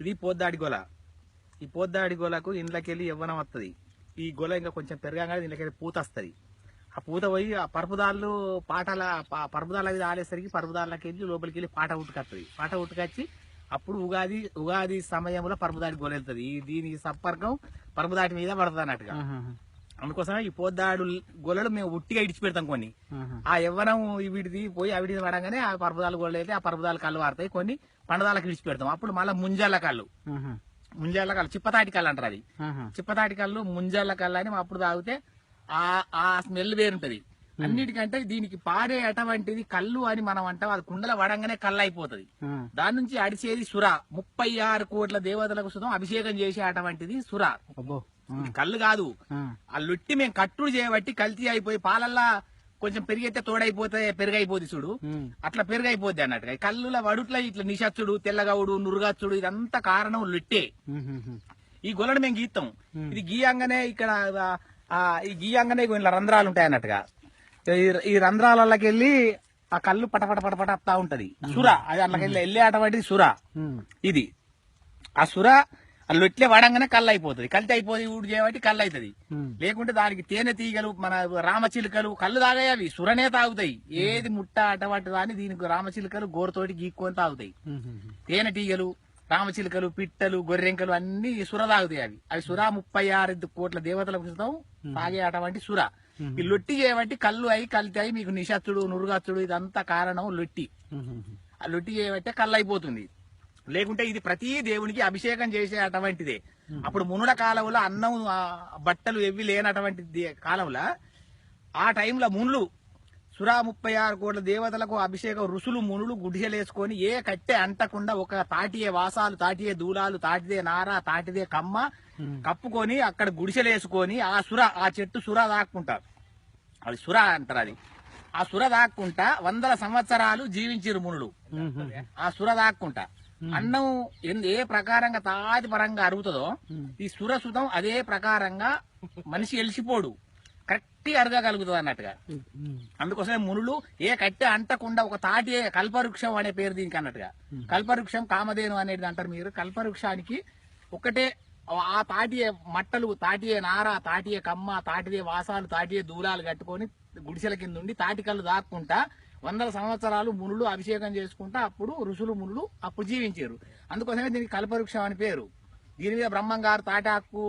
ఇది పోద్దాడి గోల. ఈ పోద్దాడి గోలకు ఇంట్లోకెళ్ళి యవ్వనం వస్తుంది. ఈ గోల ఇంకా కొంచెం పెరగానే ఇంట్లోకెళ్ళి పూత వస్తుంది. ఆ పూత పోయి ఆ పరుపుదాళ్ళు పరుపుదాళ్ళు అవి ఆలేసరికి పరుపుదాళ్ళకి వెళ్ళి లోపలికి వెళ్ళి పాట ఉట్టుకొస్తుంది. పాట ఉట్టుకొచ్చి అప్పుడు ఉగాది సమయంలో పరుపుదాడి గోల వెళ్తుంది. దీని సంపర్కం పరుపుదాటి మీద పడుతుంది అన్నట్టుగా. అందుకోసమే ఈ పోద్దాడు గోళలు మేము ఉట్టిగా ఇడిచి పెడతాం కొన్ని. ఆ యవ్వనం వీటిది పోయి అవిటిది పడంగానే ఆ పరుపుదాలు గోళ్ళు అయితే ఆ పరుపుదాలు కళ్ళు వాడతాయి. కొన్ని పండదాలకు ఇడిచి పెడతాం. అప్పుడు మళ్ళీ ముంజాల కళ్ళు చిప్పతాటి కళ్ళు అంటారు. అది చిప్పతాటి కళ్ళు ముంజాల కళ్ళు అని అప్పుడు తాగితే ఆ స్మెల్ వేరుంటది. అన్నిటికంటే దీనికి పాడే అటువంటిది కళ్ళు అని మనం అంటాం. అది కుండల వడంగానే కళ్ళు అయిపోతుంది. దాని నుంచి అడిచేది సుర. 36 కోట్ల దేవతలకు సుతం అభిషేకం చేసే అటువంటిది సుర. కళ్ళు కాదు. ఆ లొట్టి మేము కట్టుడు చేయబట్టి కల్తీ అయిపోయి పాలల్లా కొంచెం పెరిగితే తోడైపోతే పెరుగైపోద్ది చూడు. అట్లా పెరుగైపోద్ది అన్నట్టుగా. కళ్ళుల వడుట్ల ఇట్లా నిషచ్చుడు, తెల్లగవుడు, నురుగచ్చుడు ఇదంతా కారణం లొట్టే. ఈ గొలను మేము గీస్తాం. ఇది గీయంగానే ఇక్కడ ఈ గీయంగానే ఇలా రంధ్రాలు ఉంటాయి అన్నట్టుగా. ఈ రంధ్రాలకి వెళ్ళి ఆ కళ్ళు పటపట వస్తా ఉంటది సుర. అది అందులోకి వెళ్ళే అటువంటిది సుర. ఇది ఆ సుర లొట్లే వాడంగానే కళ్ళు అయిపోతుంది. కల్తీ అయిపోతుంది ఊడి చేయబట్టి కళ్ళు అవుతుంది. లేకుంటే దానికి తేనె తీగలు, మన రామచిలుకలు కళ్ళు తాగాయి. అవి సురనే తాగుతాయి. ఏది ముట్ట అటువంటి దాన్ని దీనికి రామచిలుకలు గోరతోటి గీక్కొని తాగుతాయి. తేనె తీగలు, రామచిలుకలు, పిట్టలు, గొర్రెంకలు అన్ని సుర తాగుతాయి. అవి సుర 36 కోట్ల దేవతలకు సుతం తాగే అటువంటి సుర. ఈ లొట్టి చేయబట్టి కళ్ళు అయి కల్తీ అయి మీకు నిషత్తుడు, నురుగచ్చుడు ఇదంతా కారణం లొట్టి. ఆ లొట్టి చేయబట్టే కళ్ళు అయిపోతుంది. లేకుంటే ఇది ప్రతి దేవునికి అభిషేకం చేసే అటువంటిదే. అప్పుడు మునుల కాలంలో అన్నం బట్టలు ఎవ్వి లేనటువంటి కాలంలో ఆ టైంలో మునులు సురా 36 కోట్ల దేవతలకు అభిషేకం ఋషులు మునులు గుడిసెలేసుకొని ఏ కట్టె అంటకుండా ఒక తాటియే వాసాలు, తాటియే దూలాలు, తాటిదే నార, తాటిదే కమ్మ కప్పుకొని అక్కడ గుడిసెలేసుకొని ఆ చెట్టు సుర దాక్కుంటారు. అది సుర అంటారు. అది ఆ సుర దాక్కుంటా 100 సంవత్సరాలు జీవించారు మునులు. ఆ సుర దాక్కుంటా అన్నం ఏ ప్రకారంగా తాది పరంగా అరుగుతుందో ఈ సురసుతం అదే ప్రకారంగా మనిషి ఎలిసిపోడు, కరెక్ట్ అరగగలుగుతుంది అన్నట్టుగా. అందుకోసమే మునులు ఏ కట్టె అంటకుండా ఒక తాటి కల్పవృక్షం అనే పేరు దీనికి అన్నట్టుగా. కల్పవృక్షం కామధేను అనేది అంటారు మీరు. కల్పవృక్షానికి ఒకటే ఆ తాటియే మట్టలు, తాటియే నార, తాటియే కమ్మ, తాటిదే వాసాలు, తాటియే దూలాలు కట్టుకొని గుడిసెల కింద ఉండి తాటికల్లు దాక్కుంటా 100 సంవత్సరాలు మునులు అభిషేకం చేసుకుంటా అప్పుడు ఋషులు మునులు అప్పుడు జీవించారు. అందుకోసమే దీనికి కల్పవృక్షం అని పేరు. దీని మీద బ్రహ్మంగారు తాటాకు